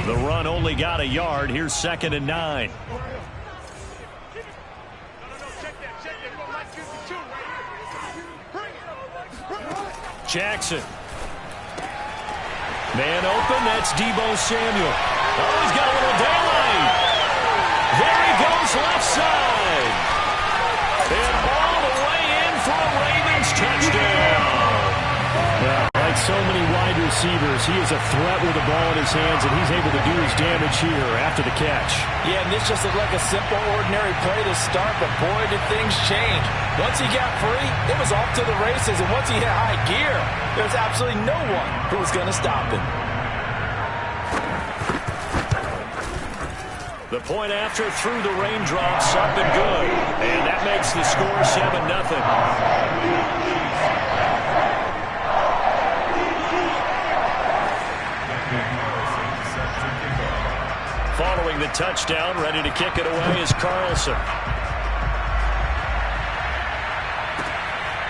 The run only got a yard. Here's 2nd and 9. Jackson. Man open. That's Deebo Samuel. Oh, he's got a little daylight. There he goes left side. And all the way in for a Ravens touchdown. Yeah, like so many wide receivers, he is a threat with the ball in his hands, and he's able to do his damage here after the catch. Yeah, and this just looked like a simple, ordinary play to start, but boy, did things change. Once he got free, it was off to the races, and once he hit high gear, there was absolutely no one who was going to stop him. The point after through the raindrops, up and good. And that makes the score 7-0. Following the touchdown, ready to kick it away is Carlson.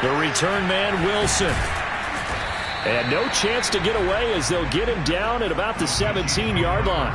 The return man, Wilson. And no chance to get away as they'll get him down at about the 17-yard line.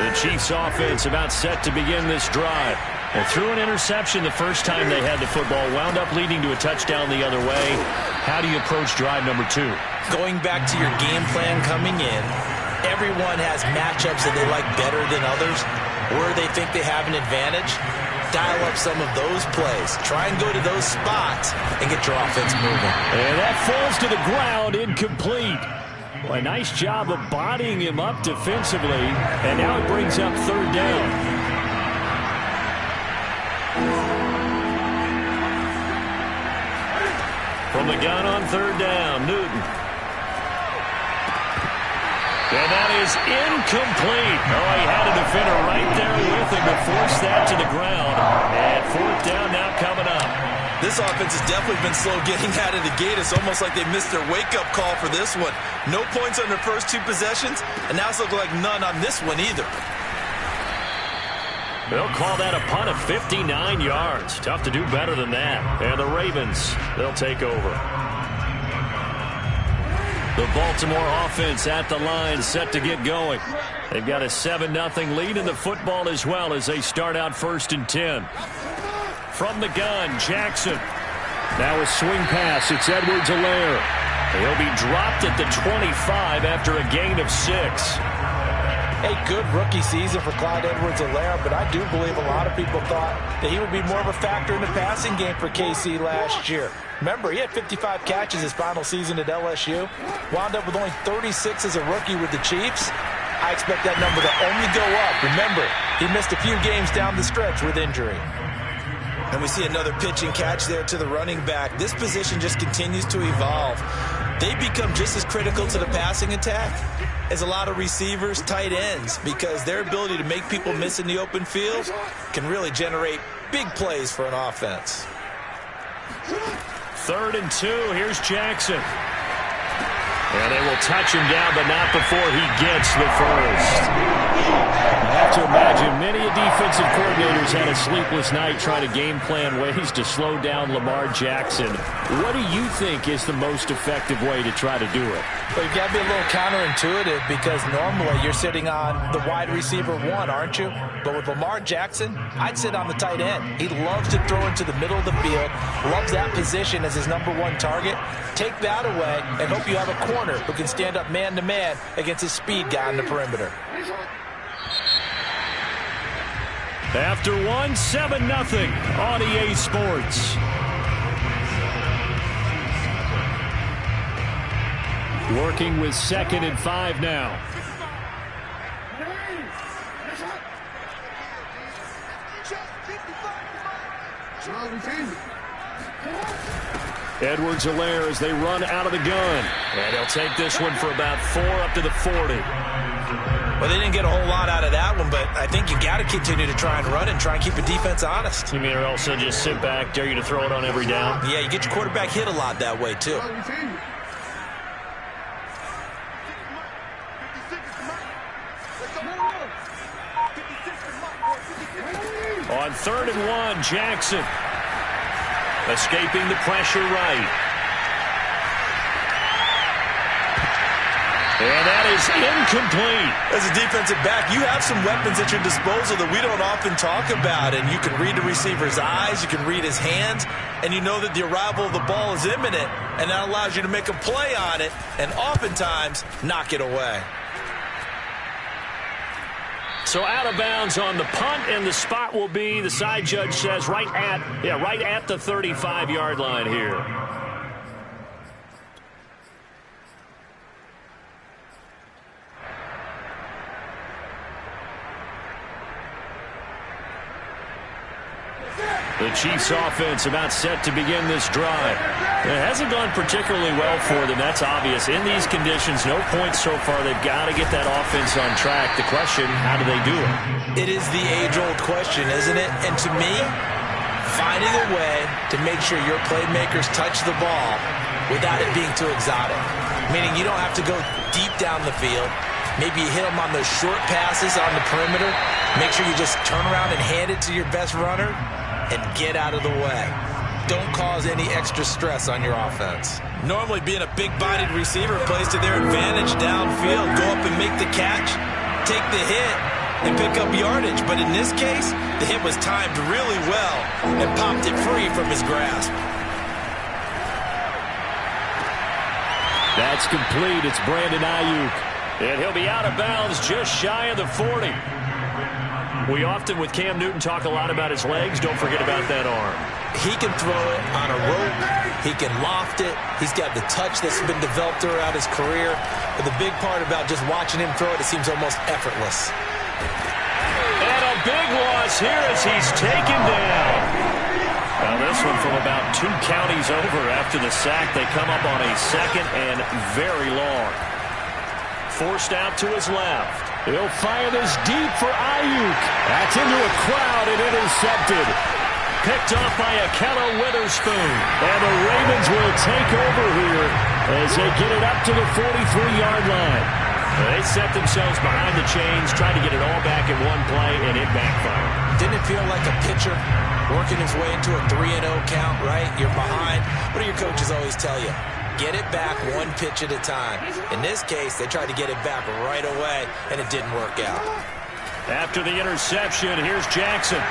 The Chiefs offense about set to begin this drive. And threw an interception the first time they had the football, wound up leading to a touchdown the other way. How do you approach drive number 2? Going back to your game plan coming in, everyone has matchups that they like better than others, where they think they have an advantage. Dial up some of those plays. Try and go to those spots and get your offense moving. And that falls to the ground, incomplete. Well, a nice job of bodying him up defensively, and now it brings up 3rd down. From the gun on 3rd down, Newton. And that is incomplete. Oh, he had a defender right there with him to force that to the ground. And 4th down now coming up. This offense has definitely been slow getting out of the gate. It's almost like they missed their wake-up call for this one. No points on their first 2 possessions, and now it's looking like none on this one either. They'll call that a punt of 59 yards. Tough to do better than that. And the Ravens, they'll take over. The Baltimore offense at the line, set to get going. They've got a 7-0 lead in the football as well as they start out 1st and 10. From the gun, Jackson. Now a swing pass. It's Edwards-Helaire. He'll be dropped at the 25 after a gain of 6. A good rookie season for Clyde Edwards-Helaire, but I do believe a lot of people thought that he would be more of a factor in the passing game for KC last year. Remember, he had 55 catches his final season at LSU. Wound up with only 36 as a rookie with the Chiefs. I expect that number to only go up. Remember, he missed a few games down the stretch with injury. And we see another pitch and catch there to the running back. This position just continues to evolve. They become just as critical to the passing attack as a lot of receivers, tight ends, because their ability to make people miss in the open field can really generate big plays for an offense. 3rd and 2. Here's Jackson. And they will touch him down, but not before he gets the first. I have to imagine many defensive coordinators had a sleepless night trying to game plan ways to slow down Lamar Jackson. What do you think is the most effective way to try to do it? Well, you've got to be a little counterintuitive because normally you're sitting on the wide receiver 1, aren't you? But with Lamar Jackson, I'd sit on the tight end. He loves to throw into the middle of the field, loves that position as his number 1 target. Take that away and hope you have a corner who can stand up man-to-man against a speed guy on the perimeter. After 1, 7-0 on EA Sports. Working with 2nd and 5 now. Edwards-Helaire as they run out of the gun. And they'll take this one for about 4 up to the 40. Well, they didn't get a whole lot out of that one, but I think you got to continue to try and run and try and keep a defense honest. You mean or also just sit back, dare you to throw it on every down? Yeah, you get your quarterback hit a lot that way, too. On 3rd and 1, Jackson. Escaping the pressure right. And that is incomplete. As a defensive back, you have some weapons at your disposal that we don't often talk about. And you can read the receiver's eyes, you can read his hands, and you know that the arrival of the ball is imminent. And that allows you to make a play on it and oftentimes knock it away. So out of bounds on the punt, and the spot will be, the side judge says, right at the 35-yard line here. The Chiefs offense about set to begin this drive. It hasn't gone particularly well for them. That's obvious. In these conditions, no points so far. They've got to get that offense on track. The question, how do they do it? It is the age-old question, isn't it? And to me, finding a way to make sure your playmakers touch the ball without it being too exotic. Meaning you don't have to go deep down the field. Maybe you hit them on those short passes on the perimeter. Make sure you just turn around and hand it to your best runner and get out of the way. Don't cause any extra stress on your offense. Normally, being a big-bodied receiver plays to their advantage downfield. Go up and make the catch, take the hit, and pick up yardage. But in this case, the hit was timed really well and popped it free from his grasp. That's complete. It's Brandon Ayuk. And he'll be out of bounds just shy of the 40. We often, with Cam Newton, talk a lot about his legs. Don't forget about that arm. He can throw it on a rope. He can loft it. He's got the touch that's been developed throughout his career. But the big part about just watching him throw it, it seems almost effortless. And a big loss here as he's taken down. Now this one from about 2 counties over after the sack. They come up on a second and very long. Forced out to his left. He'll fire this deep for Ayuk. That's into a crowd and intercepted. Picked off by Akello Witherspoon. And the Ravens will take over here as they get it up to the 43-yard line. They set themselves behind the chains, tried to get it all back in one play, and it backfired. Didn't it feel like a pitcher working his way into a 3-0 count, right? You're behind. What do your coaches always tell you? Get it back one pitch at a time. In this case, they tried to get it back right away, and it didn't work out. After the interception, here's Jackson.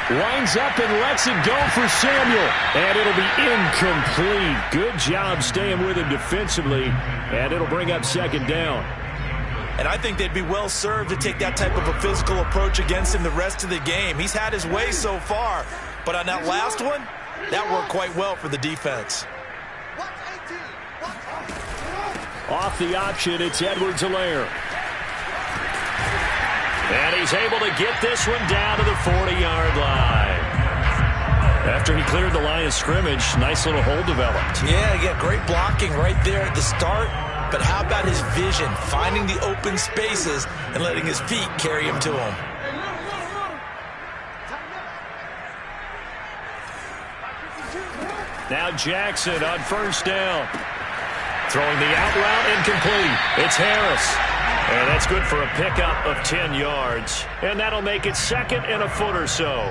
Winds up and lets it go for Samuel. And it'll be incomplete. Good job staying with him defensively. And it'll bring up second down. And I think they'd be well served to take that type of a physical approach against him the rest of the game. He's had his way so far. But on that last one, that worked quite well for the defense. Off the option, it's Edwards-Helaire. And he's able to get this one down to the 40-yard line. After he cleared the line of scrimmage, nice little hole developed. Yeah, he got great blocking right there at the start. But how about his vision, finding the open spaces and letting his feet carry him to him? Now Jackson on first down. Throwing the out route, incomplete. It's Harris. And that's good for a pickup of 10 yards. And that'll make it second and a foot or so.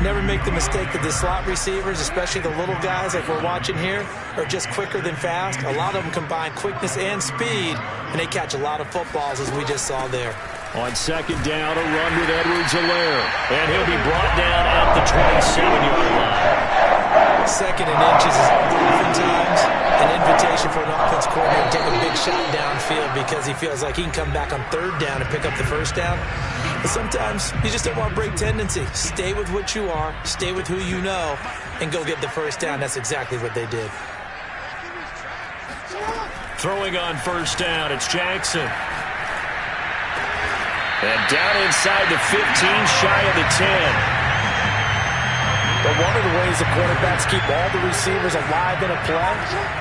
Never make the mistake that the slot receivers, especially the little guys like we're watching here, are just quicker than fast. A lot of them combine quickness and speed, and they catch a lot of footballs, as we just saw there. On second down, a run with Edwards-Helaire. And he'll be brought down at the 27-yard line. Second and inches is oftentimes an invitation for an offense coordinator to take a big shot downfield because he feels like he can come back on third down and pick up the first down. But sometimes you just don't want to break tendency. Stay with what you are, stay with who you know, and go get the first down. That's exactly what they did. Throwing on first down, it's Jackson. And down inside the 15, shy of the 10. But one of the ways the quarterbacks keep all the receivers alive in a play,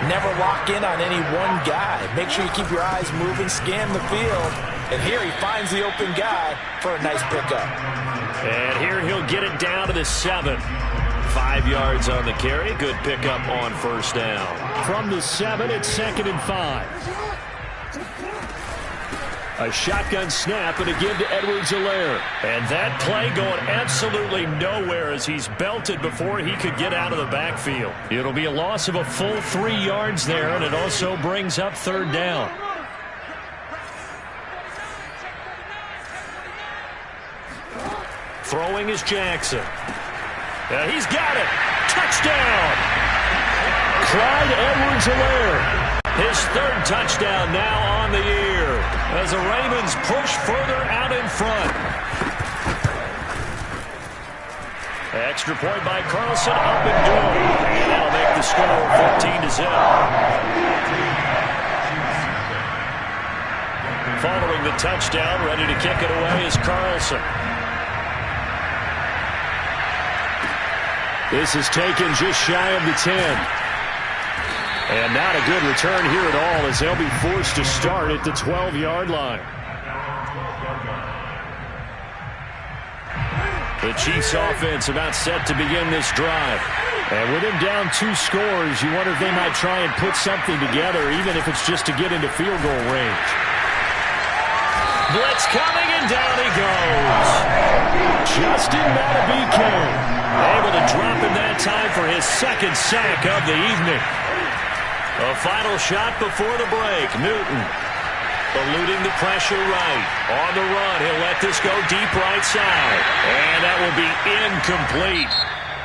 never lock in on any one guy. Make sure you keep your eyes moving, scan the field. And here he finds the open guy for a nice pickup. And here he'll get it down to the 7. 5 yards on the carry. Good pickup on first down. From the 7, it's second and 5. A shotgun snap and again to Edwards-Helaire. And that play going absolutely nowhere as he's belted before he could get out of the backfield. It'll be a loss of a full 3 yards there, and it also brings up third down. throwing is Jackson. He's got it. Touchdown. Clyde Edwards-Helaire. His third touchdown now on the year as the Ravens push further out in front. Extra point by Carlson, up and good. And that'll make the score 14-0. Following the touchdown, ready to kick it away is Carlson. This is taken just shy of the 10. And not a good return here at all as they'll be forced to start at the 12-yard line. The Chiefs offense about set to begin this drive. And with him down 2 scores, you wonder if they might try and put something together, even if it's just to get into field goal range. Blitz coming, and down he goes. Justin Madubuike able to drop in that time for his second sack of the evening. A final shot before the break. Newton eluding the pressure right. On the run, he'll let this go deep right side. And that will be incomplete.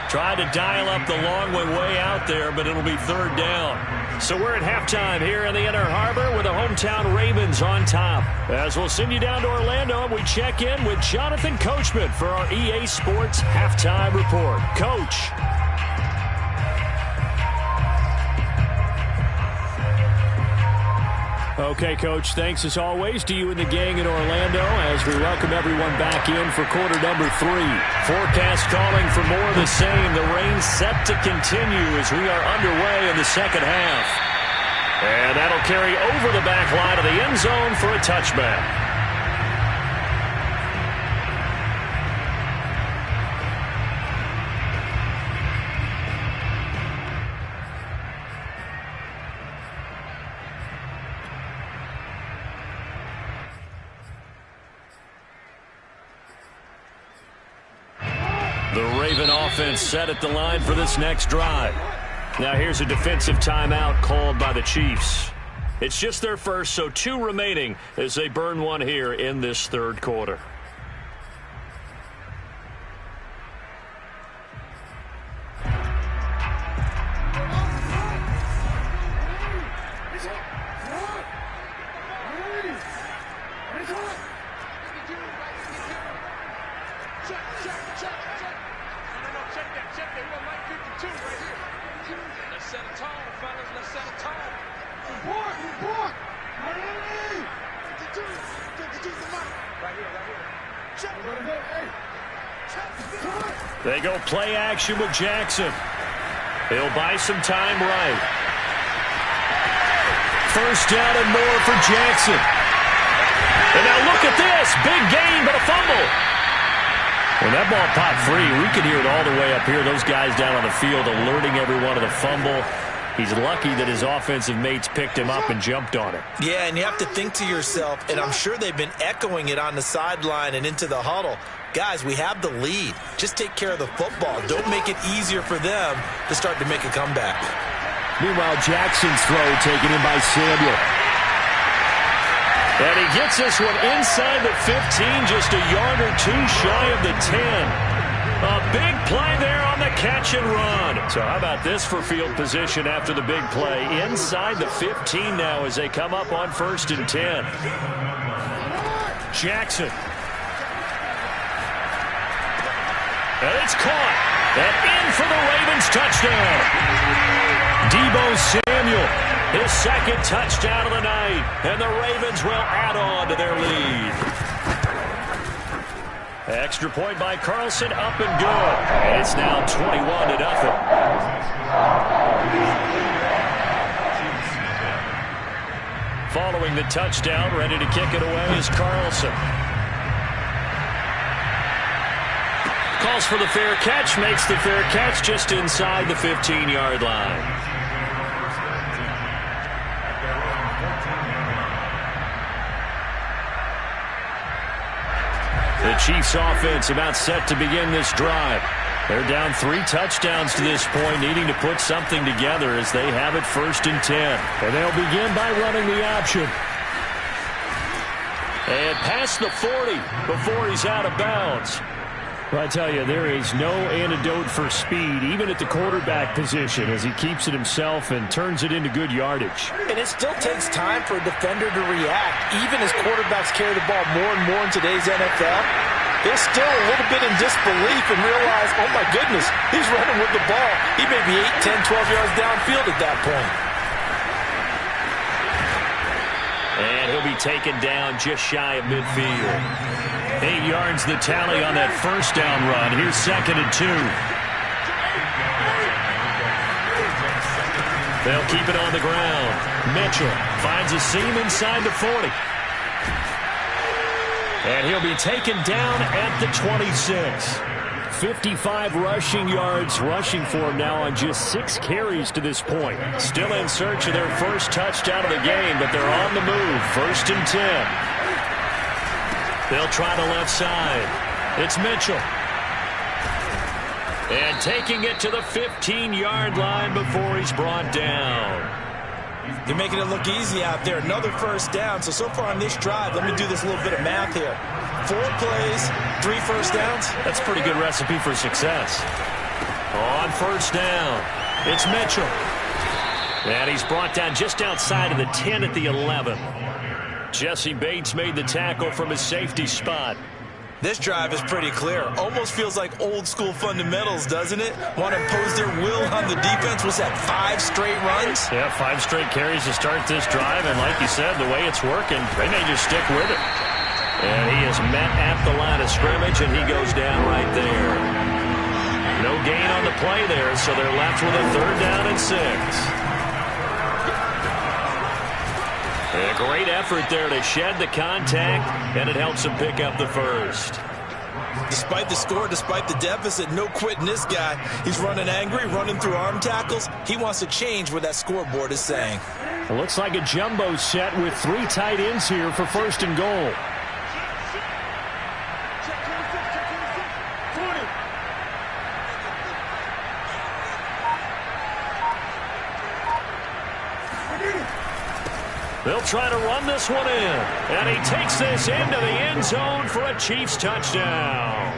Tried to dial up the long way out there, but it'll be third down. So we're at halftime here in the Inner Harbor with the hometown Ravens on top. As we'll send you down to Orlando, and we check in with Jonathan Coachman for our EA Sports Halftime Report. Coach. Okay, Coach, thanks as always to you and the gang in Orlando as we welcome everyone back in for quarter number 3. Forecast calling for more of the same. The rain set to continue as we are underway in the second half. And that'll carry over the back line of the end zone for a touchback. The Raven offense set at the line for this next drive. Now here's a defensive timeout called by the Chiefs. It's just their first, so 2 remaining as they burn one here in this third quarter. They go play action with Jackson. He'll buy some time right. First down and more for Jackson. And now look at this. Big gain, but a fumble. When that ball popped free, we could hear it all the way up here. Those guys down on the field alerting everyone of the fumble. He's lucky that his offensive mates picked him up and jumped on it. Yeah, and you have to think to yourself, and I'm sure they've been echoing it on the sideline and into the huddle. Guys, we have the lead. Just take care of the football. Don't make it easier for them to start to make a comeback. Meanwhile, Jackson's throw taken in by Samuel. And he gets this one inside the 15, just a yard or 2 shy of the 10. A big play there on the catch and run. So how about this for field position after the big play? Inside the 15 now as they come up on 1st and 10. Jackson. And it's caught. And in for the Ravens touchdown. Deebo Samuel, his second touchdown of the night. And the Ravens will add on to their lead. Extra point by Carlson, up and good. And it's now 21-0. Following the touchdown, ready to kick it away is Carlson. Calls for the fair catch, makes the fair catch just inside the 15-yard line. The Chiefs offense about set to begin this drive. They're down 3 touchdowns to this point, needing to put something together as they have it 1st and 10. And they'll begin by running the option. And past the 40 before he's out of bounds. Well, I tell you, there is no antidote for speed, even at the quarterback position, as he keeps it himself and turns it into good yardage. And it still takes time for a defender to react. Even as quarterbacks carry the ball more and more in today's NFL, they're still a little bit in disbelief and realize, oh my goodness, he's running with the ball. He may be 8, 10, 12 yards downfield at that point. And he'll be taken down just shy of midfield. 8 yards the tally on that first down run. Here's 2nd and 2. They'll keep it on the ground. Mitchell finds a seam inside the 40. And he'll be taken down at the 26. 55 rushing yards rushing for him now on just 6 carries to this point. Still in search of their first touchdown of the game, but they're on the move. 1st and 10. They'll try the left side. It's Mitchell. And taking it to the 15-yard line before he's brought down. They're making it look easy out there. Another first down. So far on this drive, let me do this little bit of math here. 4 plays, 3 first downs. That's a pretty good recipe for success. On first down, it's Mitchell. And he's brought down just outside of the 10 at the 11. Jesse Bates made the tackle from his safety spot. This drive is pretty clear. Almost feels like old school fundamentals, doesn't it? Want to impose their will on the defense. Was that 5 straight runs? Yeah, 5 straight carries to start this drive. And like you said, the way it's working, they may just stick with it. And he is met at the line of scrimmage, and he goes down right there. No gain on the play there, so they're left with a 3rd down and 6. A great effort there to shed the contact, and it helps him pick up the first. Despite the score, despite the deficit, no quitting this guy. He's running angry, running through arm tackles. He wants to change what that scoreboard is saying. It looks like a jumbo set with 3 tight ends here for 1st and goal. They'll try to run this one in. And he takes this into the end zone for a Chiefs touchdown.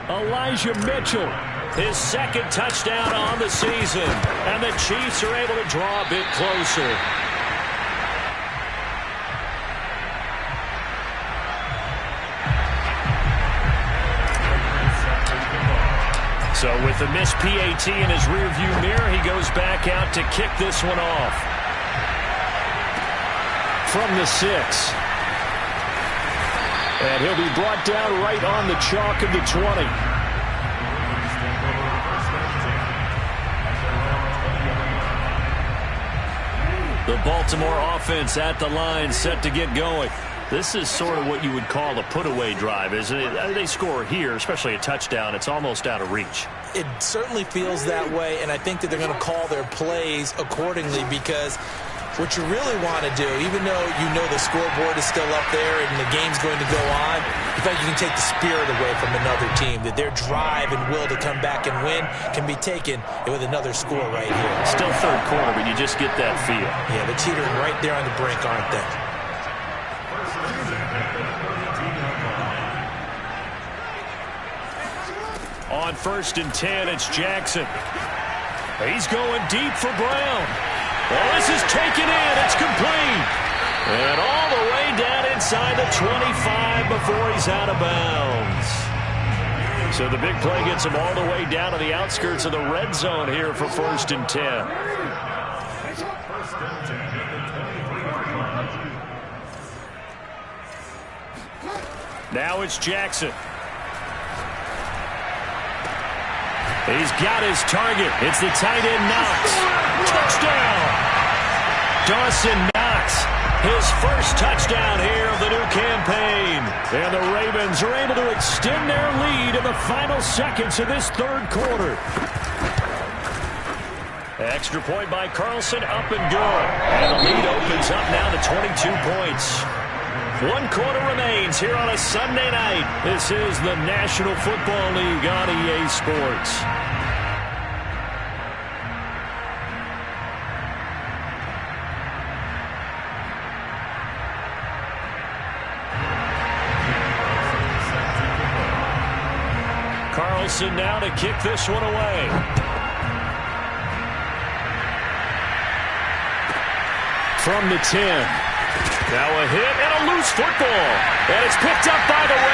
Elijah Mitchell, his 2nd touchdown on the season. And the Chiefs are able to draw a bit closer. So with the missed PAT in his rearview mirror, he goes back out to kick this one off. From the 6. And he'll be brought down right on the chalk of the 20. The Baltimore offense at the line, set to get going. This is sort of what you would call a put-away drive, isn't it? They score here, especially a touchdown. It's almost out of reach. It certainly feels that way, and I think that they're going to call their plays accordingly, because what you really want to do, even though you know the scoreboard is still up there and the game's going to go on, in fact, you can take the spirit away from another team, that their drive and will to come back and win can be taken with another score right here. Still 3rd quarter, but you just get that feel. Yeah, they're teetering right there on the brink, aren't they? On 1st and 10, it's Jackson. He's going deep for Brown. Well, this is taken in. It's complete. And all the way down inside the 25 before he's out of bounds. So the big play gets him all the way down to the outskirts of the red zone here for 1st and 10. Now it's Jackson. He's got his target. It's the tight end Knox. Touchdown! Dawson Knox, his first touchdown here of the new campaign. And the Ravens are able to extend their lead in the final seconds of this 3rd quarter. Extra point by Carlson, up and good. And the lead opens up now to 22 points. 1 quarter remains here on a Sunday night. This is the National Football League on EA Sports. Carlson now to kick this one away. From the 10. Now a hit and a loose football. And it's picked up by the Ravens.